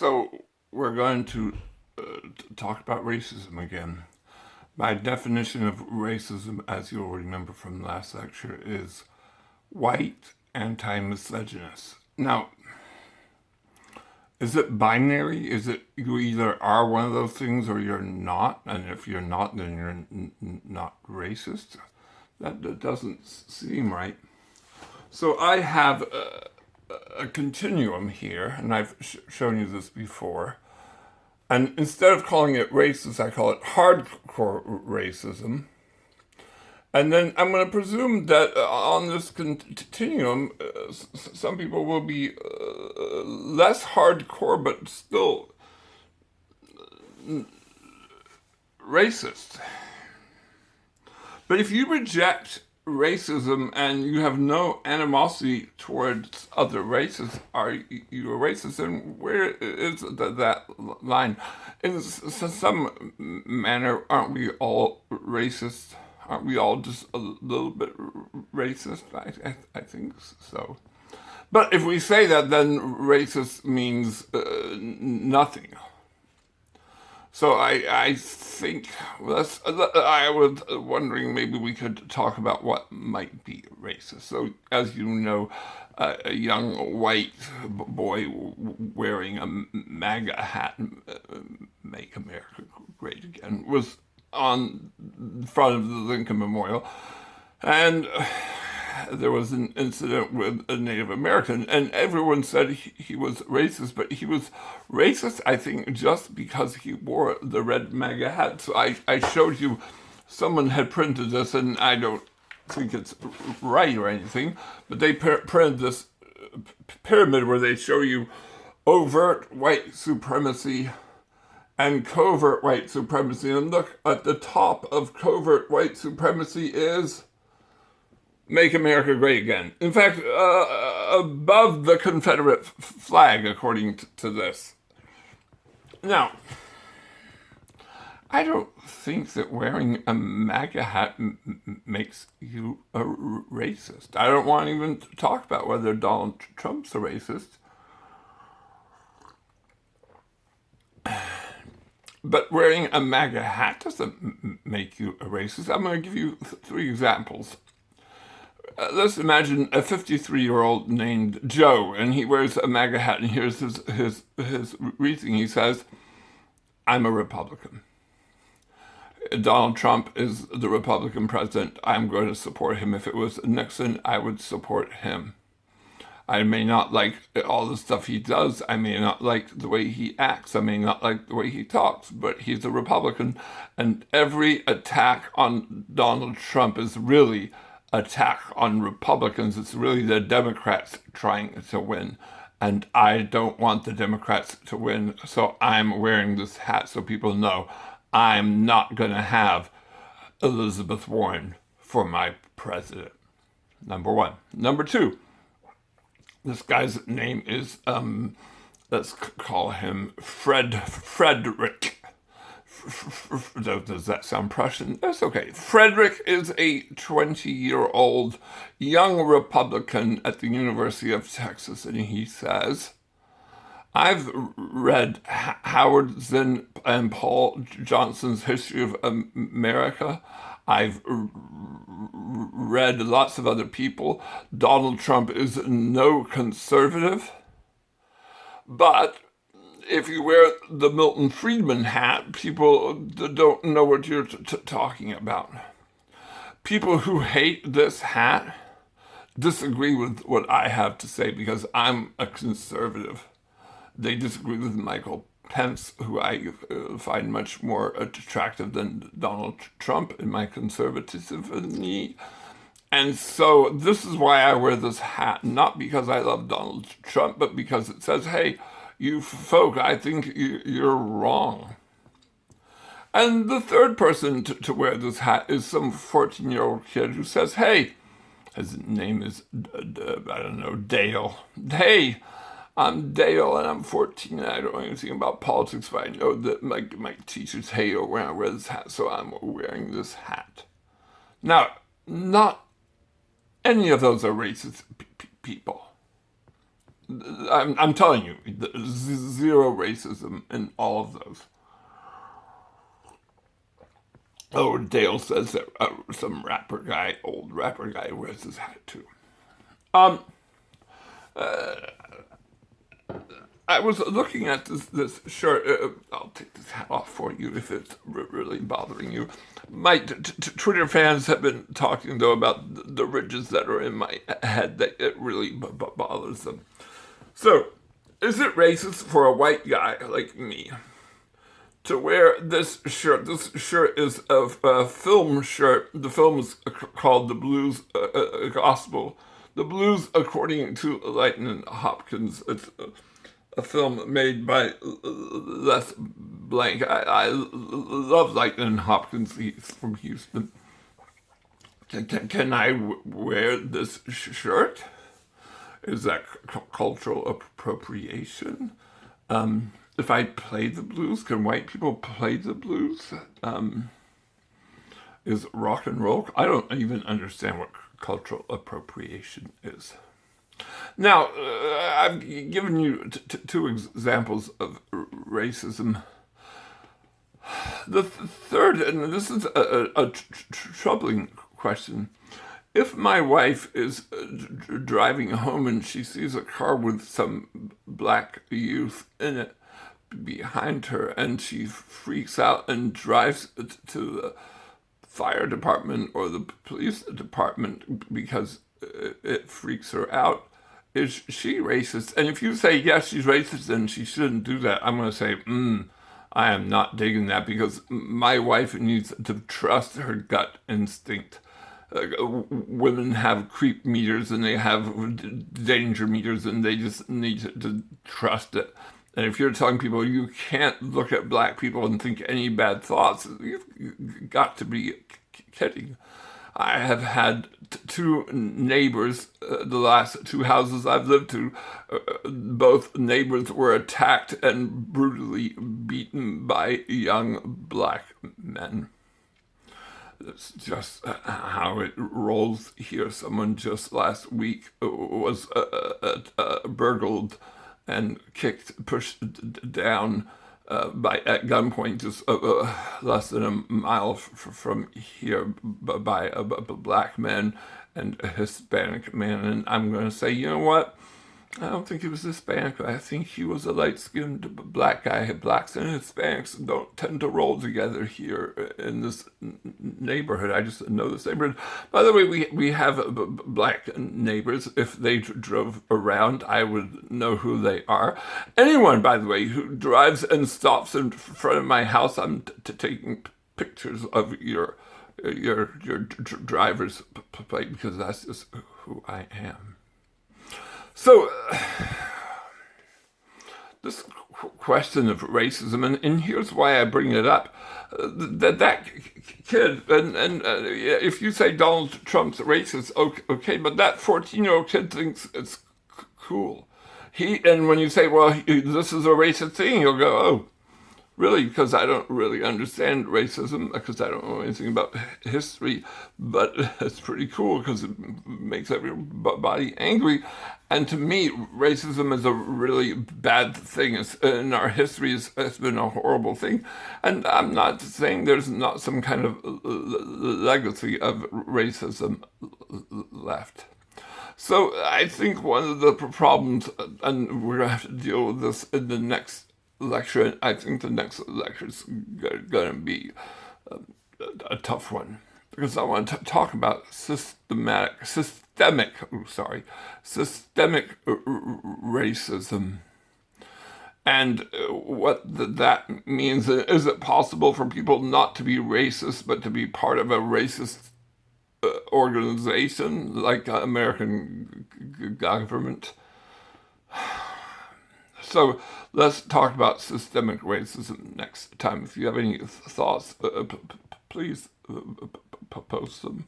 So we're going to talk about racism again. My definition of racism, as you'll remember from last lecture, is white anti-misogynist. Now, is it binary? Is it you either are one of those things or you're not? And if you're not, then you're not racist? That doesn't seem right. So I have a continuum here, and I've shown you this before. And instead of calling it racist, I call it hardcore racism. And then I'm going to presume that on this continuum, some people will be less hardcore, but still racist. But if you reject racism and you have no animosity towards other races, are you a racist? And where is that line? In some manner, aren't we all racist? Aren't we all just a little bit racist? I think so. But if we say that, then racist means nothing. So I think I was wondering maybe we could talk about what might be racist. So as you know, a young white boy wearing a MAGA hat, Make America Great Again, was on front of the Lincoln Memorial, and there was an incident with a Native American, and everyone said he was racist, but he was racist, I think, just because he wore the red MAGA hat. So I showed you, someone had printed this, and I don't think it's right or anything, but they printed this pyramid where they show you overt white supremacy and covert white supremacy. And look, at the top of covert white supremacy is Make America Great Again. In fact, above the Confederate flag, according to this. Now, I don't think that wearing a MAGA hat makes you a racist. I don't want to even talk about whether Donald Trump's a racist. But wearing a MAGA hat doesn't make you a racist. I'm going to give you 3 examples. Let's imagine a 53-year-old named Joe, and he wears a MAGA hat, and here's his reasoning. He says, I'm a Republican. Donald Trump is the Republican president. I'm going to support him. If it was Nixon, I would support him. I may not like all the stuff he does. I may not like the way he acts. I may not like the way he talks, but he's a Republican, and every attack on Donald Trump is really attack on Republicans. It's really the Democrats trying to win. And I don't want the Democrats to win, so I'm wearing this hat so people know I'm not going to have Elizabeth Warren for my president. Number 1. Number 2, this guy's name is, let's call him Frederick. Does that sound Prussian? That's okay. Frederick is a 20-year-old young Republican at the University of Texas, and he says, I've read Howard Zinn and Paul Johnson's History of America. I've read lots of other people. Donald Trump is no conservative, but if you wear the Milton Friedman hat, people don't know what you're talking about. People who hate this hat disagree with what I have to say because I'm a conservative. They disagree with Michael Pence, who I find much more attractive than Donald Trump in my conservatism. And so this is why I wear this hat, not because I love Donald Trump, but because it says, hey, you folk, I think you're wrong. And the third person to wear this hat is some 14-year-old kid who says, hey, his name is, Dale. Hey, I'm Dale and I'm 14 and I don't know anything about politics, but I know that my teachers hate it when I wear this hat, so I'm wearing this hat. Now, not any of those are racist people. I'm telling you, zero racism in all of those. Oh, Dale says that some old rapper guy wears his hat too. Um, I was looking at this shirt. I'll take this hat off for you if it's really bothering you. My Twitter fans have been talking, though, about the ridges that are in my head, that it really bothers them. So, is it racist for a white guy like me to wear this shirt? This shirt is a film shirt. The film is called The Blues Gospel. The Blues, according to Lightning Hopkins. It's a film made by Les Blank. I love Lightning Hopkins. He's from Houston. Can I wear this shirt? Is that cultural appropriation? If I play the blues, can white people play the blues? Is rock and roll? I don't even understand what cultural appropriation is. Now, I've given you two examples of racism. The third, and this is a troubling question. If my wife is driving home and she sees a car with some black youth in it behind her, and she freaks out and drives to the fire department or the police department because it freaks her out, is she racist? And if you say, yes, she's racist and she shouldn't do that, I'm going to say, I am not digging that, because my wife needs to trust her gut instinct. Women have creep meters and they have danger meters, and they just need to trust it. And if you're telling people you can't look at black people and think any bad thoughts, you've got to be kidding. I have had two neighbors, the last two houses I've lived to, both neighbors were attacked and brutally beaten by young black men. It's just how it rolls here. Someone just last week was burgled and pushed down at gunpoint, just less than a mile from here, by a black man and a Hispanic man. And I'm going to say, you know what? I don't think he was Hispanic. I think he was a light-skinned black guy. Blacks and Hispanics don't tend to roll together here in this neighborhood. I just know this neighborhood. By the way, we have black neighbors. If they drove around, I would know who they are. Anyone, by the way, who drives and stops in front of my house, I'm taking pictures of your driver's plate, because that's just who I am. So, this question of racism, and here's why I bring it up, that kid, and if you say Donald Trump's racist, okay, but that 14-year-old kid thinks it's cool. And when you say, well, this is a racist thing, he'll go, oh, really? Because I don't really understand racism, because I don't know anything about history, but it's pretty cool because it makes everybody angry. And to me, racism is a really bad thing. In our history, it's been a horrible thing. And I'm not saying there's not some kind of legacy of racism left. So I think one of the problems, and we're going to have to deal with this in the next lecture, and I think the next lecture is going to be a tough one, because I want to talk about systemic racism, and what that means. Is it possible for people not to be racist, but to be part of a racist organization like American government? So let's talk about systemic racism next time. If you have any thoughts, please post them.